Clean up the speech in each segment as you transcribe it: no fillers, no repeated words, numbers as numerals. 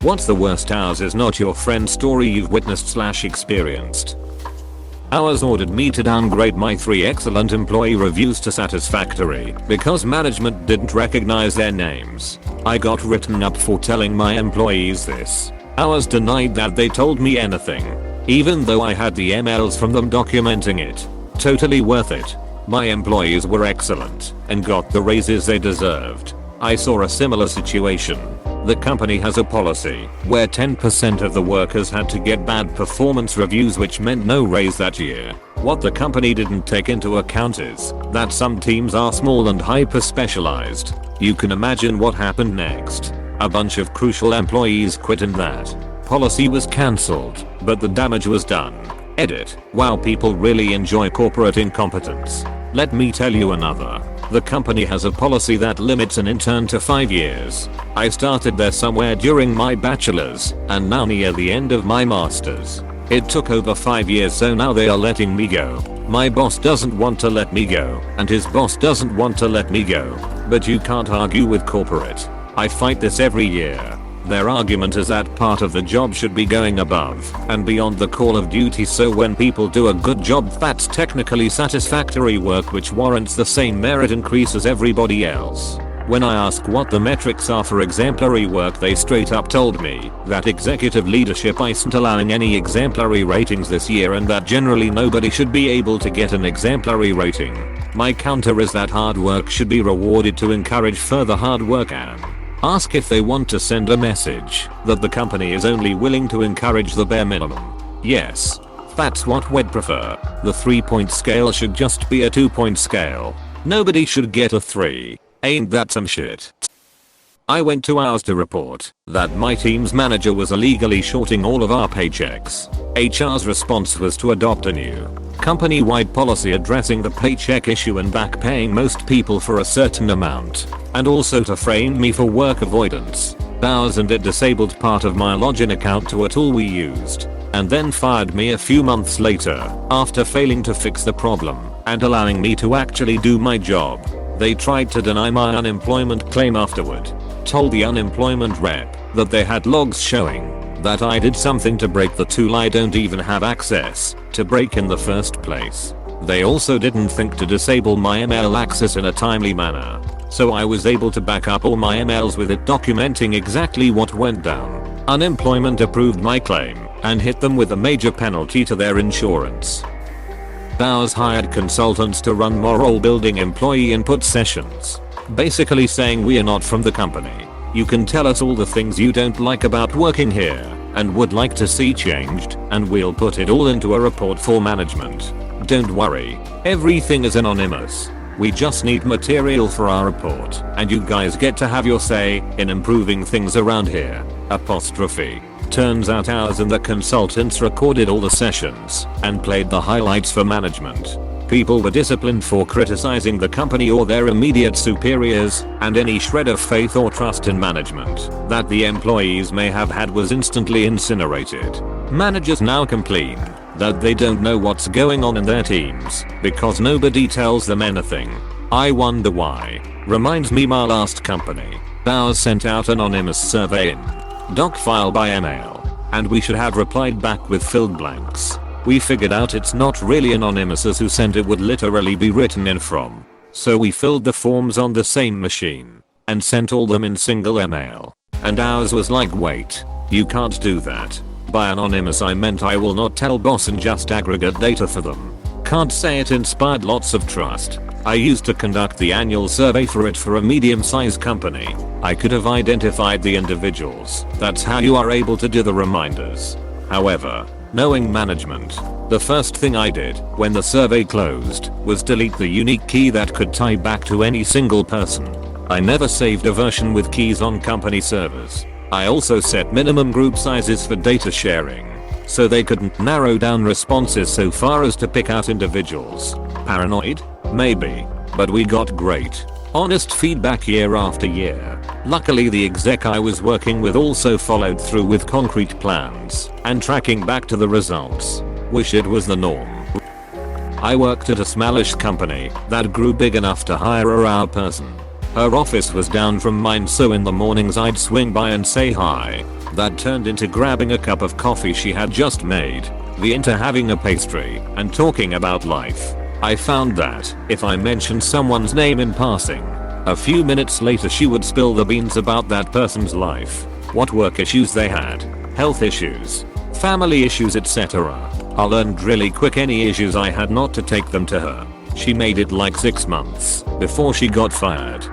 What's the worst ours is not your friend's story you've witnessed/experienced. Ours ordered me to downgrade my 3 excellent employee reviews to satisfactory because management didn't recognize their names. I got written up for telling my employees this. Ours denied that they told me anything, even though I had the emails from them documenting it. Totally worth it. My employees were excellent and got the raises they deserved. I saw a similar situation. The company has a policy where 10% of the workers had to get bad performance reviews, which meant no raise that year. What the company didn't take into account is that some teams are small and hyper specialized. You can imagine what happened next. A bunch of crucial employees quit and that policy was cancelled, but the damage was done. Edit. Wow, people really enjoy corporate incompetence. Let me tell you another. The company has a policy that limits an intern to 5 years. I started there somewhere during my bachelor's and now near the end of my master's. It took over 5 years, so now they are letting me go. My boss doesn't want to let me go and his boss doesn't want to let me go. But you can't argue with corporate. I fight this every year. Their argument is that part of the job should be going above and beyond the call of duty, so when people do a good job, that's technically satisfactory work which warrants the same merit increase as everybody else. When I ask what the metrics are for exemplary work, they straight up told me that executive leadership isn't allowing any exemplary ratings this year and that generally nobody should be able to get an exemplary rating. My counter is that hard work should be rewarded to encourage further hard work, and ask if they want to send a message that the company is only willing to encourage the bare minimum. Yes, that's what we'd prefer. The 3-point scale should just be a 2-point scale. Nobody should get a 3. Ain't that some shit? I went to ours to report that my team's manager was illegally shorting all of our paychecks. HR's response was to adopt a new company-wide policy addressing the paycheck issue and back paying most people for a certain amount, and also to frame me for work avoidance. Ours and it disabled part of my login account to a tool we used, and then fired me a few months later after failing to fix the problem and allowing me to actually do my job. They tried to deny my unemployment claim afterward. Told the unemployment rep that they had logs showing that I did something to break the tool I don't even have access to break in the first place. They also didn't think to disable my email access in a timely manner, so I was able to back up all my emails with it documenting exactly what went down. Unemployment approved my claim and hit them with a major penalty to their insurance. Ours hired consultants to run moral building employee input sessions, basically saying we are not from the company. You can tell us all the things you don't like about working here and would like to see changed, and we'll put it all into a report for management. Don't worry, everything is anonymous. We just need material for our report, and you guys get to have your say in improving things around here. Apostrophe. Turns out ours and the consultants recorded all the sessions and played the highlights for management. People were disciplined for criticizing the company or their immediate superiors, and any shred of faith or trust in management that the employees may have had was instantly incinerated. Managers now complain that they don't know what's going on in their teams because nobody tells them anything. I wonder why. Reminds me my last company. Ours sent out an anonymous survey in doc file by email, and we should have replied back with filled blanks. We figured out it's not really anonymous, as who sent it would literally be written in from. So we filled the forms on the same machine and sent all them in single email. And ours was like, wait, you can't do that. By anonymous I meant I will not tell boss and just aggregate data for them. Can't say it inspired lots of trust. I used to conduct the annual survey for it for a medium-sized company. I could have identified the individuals. That's how you are able to do the reminders. However, knowing management, the first thing I did when the survey closed was delete the unique key that could tie back to any single person. I never saved a version with keys on company servers. I also set minimum group sizes for data sharing, so they couldn't narrow down responses so far as to pick out individuals. Paranoid? Maybe. But we got great, honest feedback year after year. Luckily the exec I was working with also followed through with concrete plans and tracking back to the results. Wish it was the norm. I worked at a smallish company that grew big enough to hire a hour person. Her office was down from mine, so in the mornings I'd swing by and say hi. That turned into grabbing a cup of coffee she had just made, the into having a pastry, and talking about life. I found that if I mentioned someone's name in passing, a few minutes later she would spill the beans about that person's life, what work issues they had, health issues, family issues, etc. I learned really quick any issues I had not to take them to her. She made it like 6 months before she got fired.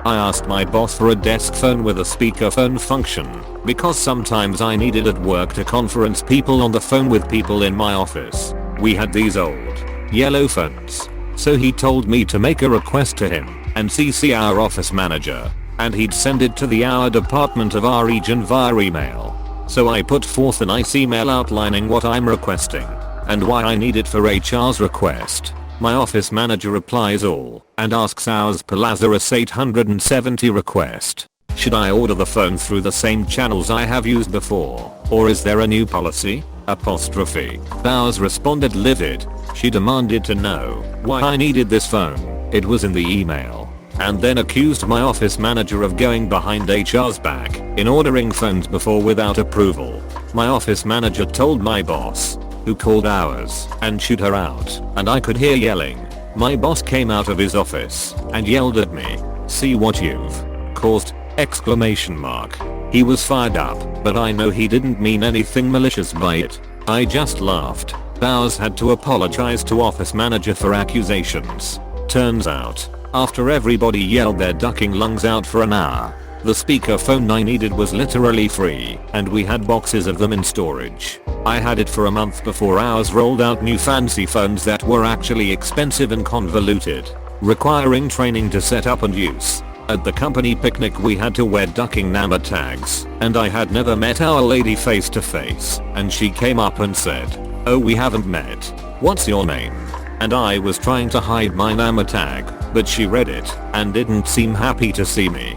I asked my boss for a desk phone with a speakerphone function because sometimes I needed at work to conference people on the phone with people in my office. We had these old yellow phones. So he told me to make a request to him and CC our office manager, and he'd send it to the hour department of our region via email. So I put forth a nice email outlining what I'm requesting and why I need it for HR's request. My office manager replies all and asks ours per Lazarus 870 request. Should I order the phone through the same channels I have used before, or is there a new policy? Ours responded livid. She demanded to know why I needed this phone. It was in the email. And then accused my office manager of going behind HR's back in ordering phones before without approval. My office manager told my boss, who called ours and chewed her out, and I could hear yelling. My boss came out of his office and yelled at me, "See what you've caused!" exclamation mark. He was fired up, but I know he didn't mean anything malicious by it. I just laughed. Ours had to apologize to office manager for accusations. Turns out, after everybody yelled their ducking lungs out for an hour, the speakerphone I needed was literally free, and we had boxes of them in storage. I had it for a month before ours rolled out new fancy phones that were actually expensive and convoluted, requiring training to set up and use. At the company picnic we had to wear ducking number tags, and I had never met our lady face to face, and she came up and said, "Oh, we haven't met. What's your name?" And I was trying to hide my number tag, but she read it and didn't seem happy to see me.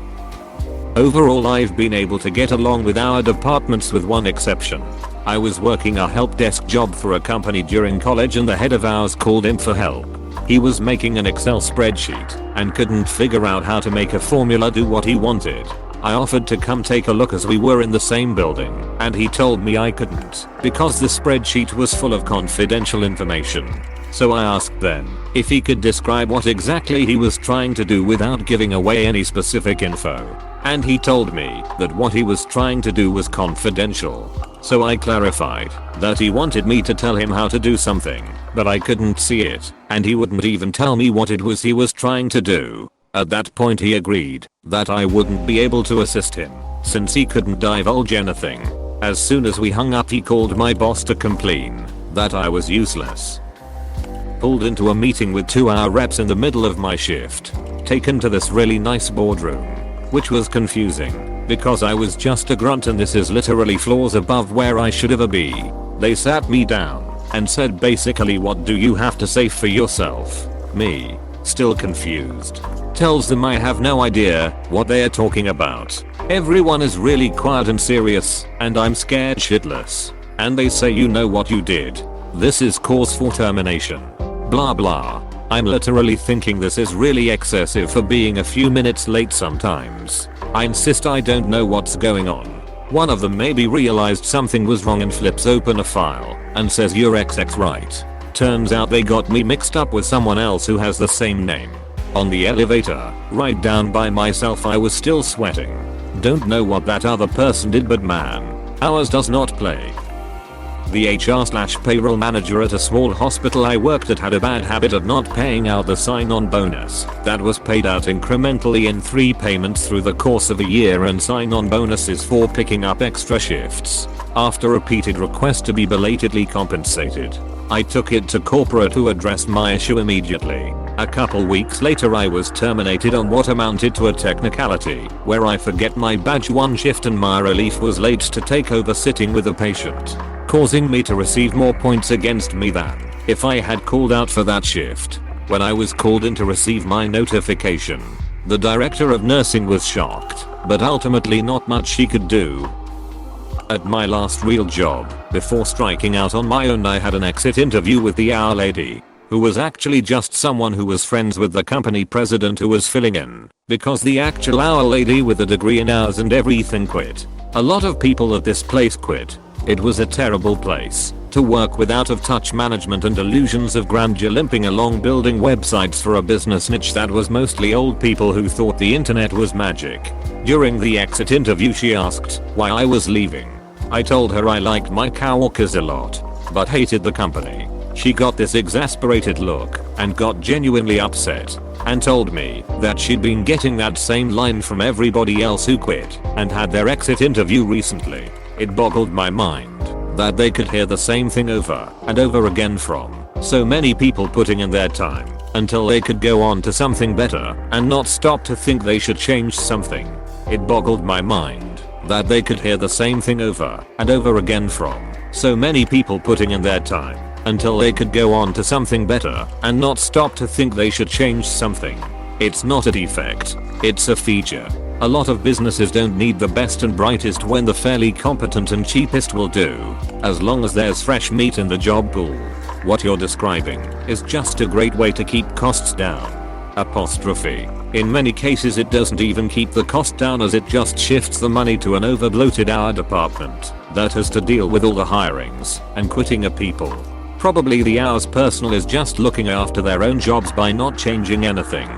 Overall, I've been able to get along with our departments with one exception. I was working a help desk job for a company during college and the head of ours called in for help. He was making an Excel spreadsheet and couldn't figure out how to make a formula do what he wanted. I offered to come take a look as we were in the same building, and he told me I couldn't because the spreadsheet was full of confidential information. So I asked then if he could describe what exactly he was trying to do without giving away any specific info. And he told me that what he was trying to do was confidential. So I clarified that he wanted me to tell him how to do something, but I couldn't see it, and he wouldn't even tell me what it was he was trying to do. At that point he agreed that I wouldn't be able to assist him, since he couldn't divulge anything. As soon as we hung up he called my boss to complain that I was useless. Pulled into a meeting with 2 hour reps in the middle of my shift, taken to this really nice boardroom, which was confusing because I was just a grunt and this is literally floors above where I should ever be. They sat me down and said basically, "What do you have to say for yourself?" Me, still confused, tells them I have no idea what they are talking about. Everyone is really quiet and serious and I'm scared shitless. And they say, "You know what you did. This is cause for termination." Blah blah. I'm literally thinking this is really excessive for being a few minutes late sometimes. I insist I don't know what's going on. One of them maybe realized something was wrong and flips open a file and says, "You're XX right." Turns out they got me mixed up with someone else who has the same name. On the elevator, right down by myself, I was still sweating. Don't know what that other person did, but man, ours does not play. The HR/payroll manager at a small hospital I worked at had a bad habit of not paying out the sign-on bonus that was paid out incrementally in 3 payments through the course of a year, and sign-on bonuses for picking up extra shifts. After repeated requests to be belatedly compensated, I took it to corporate, who addressed my issue immediately. A couple weeks later I was terminated on what amounted to a technicality where I forget my badge one shift and my relief was late to take over sitting with a patient, causing me to receive more points against me than if I had called out for that shift. When I was called in to receive my notification, the director of nursing was shocked, but ultimately not much she could do. At my last real job, before striking out on my own, I had an exit interview with the hour lady, who was actually just someone who was friends with the company president who was filling in, because the actual hour lady with a degree in hours and everything quit. A lot of people at this place quit. It was a terrible place to work with, out of touch management and illusions of grandeur, limping along building websites for a business niche that was mostly old people who thought the internet was magic. During the exit interview she asked why I was leaving. I told her I liked my coworkers a lot, but hated the company. She got this exasperated look and got genuinely upset and told me that she'd been getting that same line from everybody else who quit and had their exit interview recently. It boggled my mind that they could hear the same thing over and over again from so many people putting in their time until they could go on to something better and not stop to think they should change something. It boggled my mind that they could hear the same thing over and over again from so many people putting in their time until they could go on to something better and not stop to think they should change something. It's not a defect, it's a feature. A lot of businesses don't need the best and brightest when the fairly competent and cheapest will do, as long as there's fresh meat in the job pool. What you're describing is just a great way to keep costs down. Apostrophe. In many cases it doesn't even keep the cost down, as it just shifts the money to an over-bloated hour department that has to deal with all the hirings and quitting of people. Probably the hours personnel is just looking after their own jobs by not changing anything.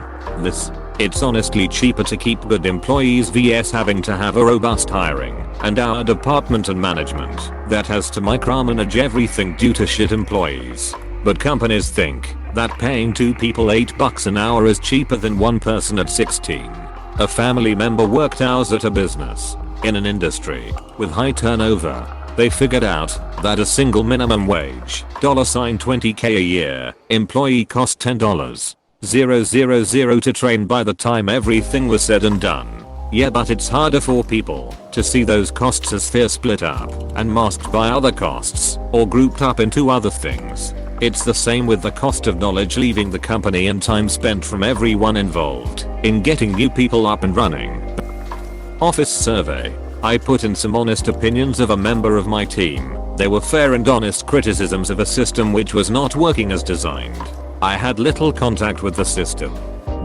It's honestly cheaper to keep good employees vs having to have a robust hiring and our department and management that has to micromanage everything due to shit employees. But companies think that paying 2 people $8 an hour is cheaper than 1 person at 16. A family member worked hours at a business in an industry with high turnover. They figured out that a single minimum wage $20K a year employee cost $10,000 to train by the time everything was said and done. Yeah, but it's harder for people to see those costs as fair split up and masked by other costs or grouped up into other things. It's the same with the cost of knowledge leaving the company and time spent from everyone involved in getting new people up and running. Office survey. I put in some honest opinions of a member of my team. They were fair and honest criticisms of a system which was not working as designed. I had little contact with the system,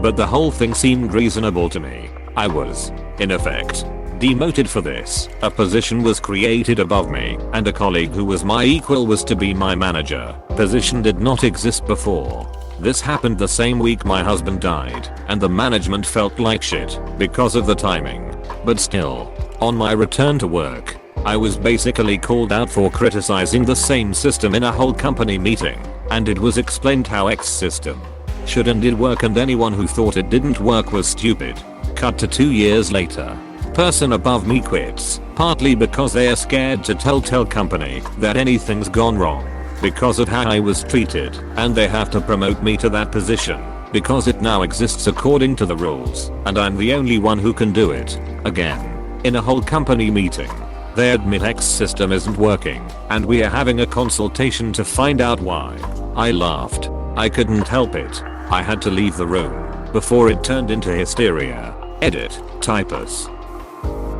but the whole thing seemed reasonable to me. I was, in effect, demoted for this. A position was created above me, and a colleague who was my equal was to be my manager. Position did not exist before. This happened the same week my husband died, and the management felt like shit because of the timing. But still, on my return to work, I was basically called out for criticizing the same system in a whole company meeting, and it was explained how X system should and did work, and anyone who thought it didn't work was stupid. Cut to 2 years later. Person above me quits, partly because they are scared to tell company that anything's gone wrong because of how I was treated, and they have to promote me to that position because it now exists according to the rules, and I'm the only one who can do it. Again. In a whole company meeting, they admit X system isn't working, and we are having a consultation to find out why. I laughed. I couldn't help it. I had to leave the room before it turned into hysteria. Edit. Typus.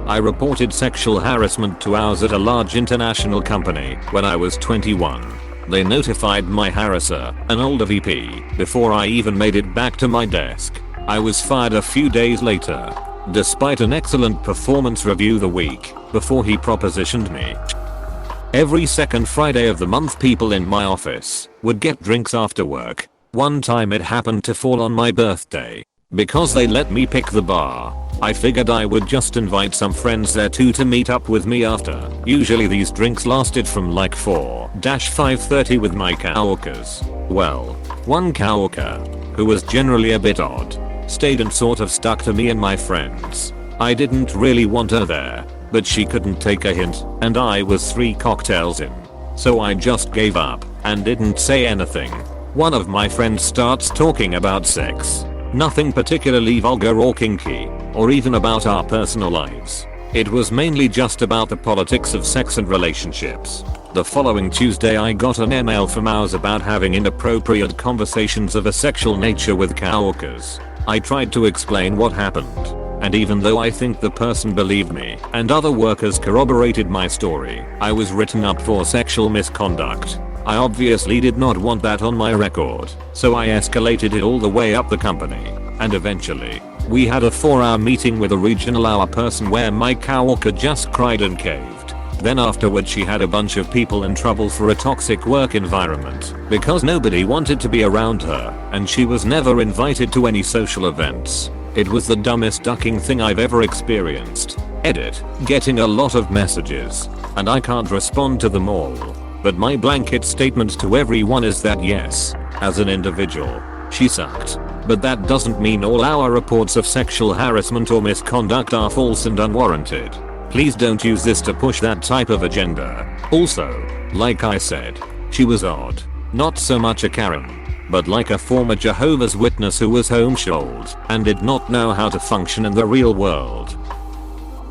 I reported sexual harassment to ours at a large international company when I was 21. They notified my harasser, an older VP, before I even made it back to my desk. I was fired a few days later, despite an excellent performance review the week before he propositioned me. Every second Friday of the month people in my office would get drinks after work. One time it happened to fall on my birthday. Because they let me pick the bar, I figured I would just invite some friends there too to meet up with me after. Usually these drinks lasted from like 4-5:30 with my coworkers. Well, one coworker, who was generally a bit odd, stayed and sort of stuck to me and my friends. I didn't really want her there, but she couldn't take a hint, and I was 3 cocktails in. So I just gave up and didn't say anything. One of my friends starts talking about sex. Nothing particularly vulgar or kinky, or even about our personal lives. It was mainly just about the politics of sex and relationships. The following Tuesday I got an email from ours about having inappropriate conversations of a sexual nature with coworkers. I tried to explain what happened, and even though I think the person believed me and other workers corroborated my story, I was written up for sexual misconduct. I obviously did not want that on my record, so I escalated it all the way up the company, and eventually, We had a 4-hour meeting with a regional hour person where my coworker just cried and caved. Then afterwards she had a bunch of people in trouble for a toxic work environment because nobody wanted to be around her and she was never invited to any social events. It was the dumbest ducking thing I've ever experienced. Edit. Getting a lot of messages and I can't respond to them all. But my blanket statement to everyone is that yes, as an individual, she sucked. But that doesn't mean all our reports of sexual harassment or misconduct are false and unwarranted. Please don't use this to push that type of agenda. Also, like I said, she was odd. Not so much a Karen, but like a former Jehovah's Witness who was homeschooled and did not know how to function in the real world.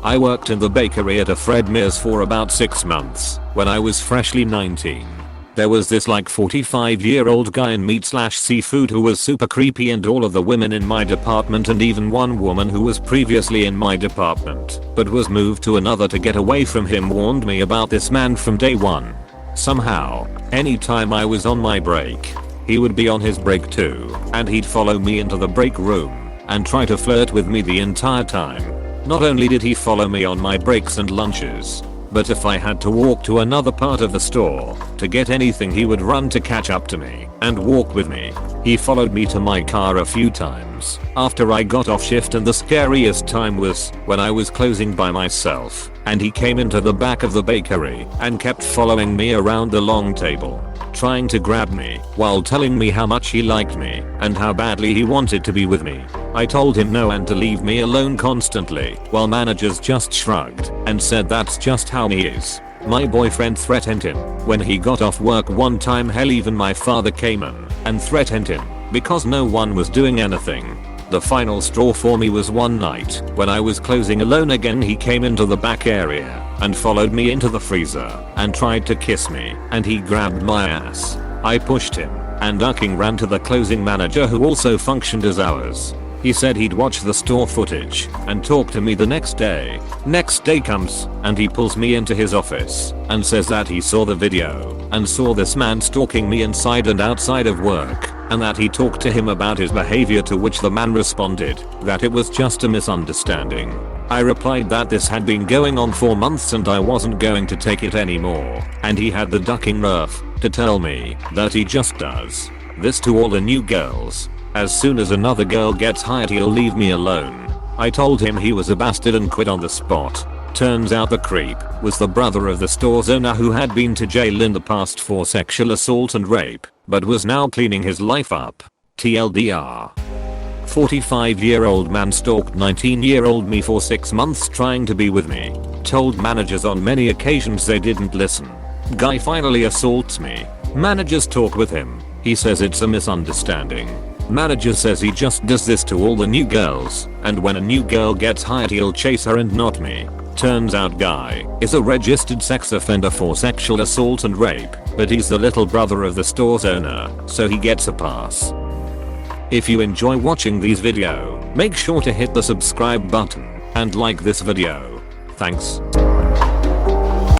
I worked in the bakery at a Fred Meyer's for about 6 months when I was freshly 19. There was this like 45-year-old guy in meat/seafood who was super creepy, and all of the women in my department and even one woman who was previously in my department but was moved to another to get away from him warned me about this man from day one. Somehow, anytime I was on my break, he would be on his break too, and he'd follow me into the break room and try to flirt with me the entire time. Not only did he follow me on my breaks and lunches, but if I had to walk to another part of the store to get anything, he would run to catch up to me and walk with me. He followed me to my car a few times after I got off shift, and the scariest time was when I was closing by myself and he came into the back of the bakery and kept following me around the long table, trying to grab me while telling me how much he liked me and how badly he wanted to be with me. I told him no and to leave me alone constantly, while managers just shrugged and said that's just how he is. My boyfriend threatened him when he got off work one time. Hell, even my father came in and threatened him because no one was doing anything. The final straw for me was one night when I was closing alone again. He came into the back area and followed me into the freezer and tried to kiss me, and he grabbed my ass. I pushed him and ducking ran to the closing manager who also functioned as ours. He said he'd watch the store footage and talk to me the next day. Next day comes and he pulls me into his office and says that he saw the video and saw this man stalking me inside and outside of work, and that he talked to him about his behavior, to which the man responded that it was just a misunderstanding. I replied that this had been going on for months and I wasn't going to take it anymore, and he had the ducking nerve to tell me that he just does this to all the new girls. As soon as another girl gets hired, he'll leave me alone. I told him he was a bastard and quit on the spot. Turns out the creep was the brother of the store's owner who had been to jail in the past for sexual assault and rape, but was now cleaning his life up. TLDR. 45-year-old man stalked 19-year-old me for 6 months trying to be with me. Told managers on many occasions, they didn't listen. Guy finally assaults me. Managers talk with him. He says it's a misunderstanding. Manager says he just does this to all the new girls, and when a new girl gets hired he'll chase her and not me. Turns out guy is a registered sex offender for sexual assault and rape, but he's the little brother of the store's owner, so he gets a pass. If you enjoy watching these videos, make sure to hit the subscribe button and like this video. Thanks.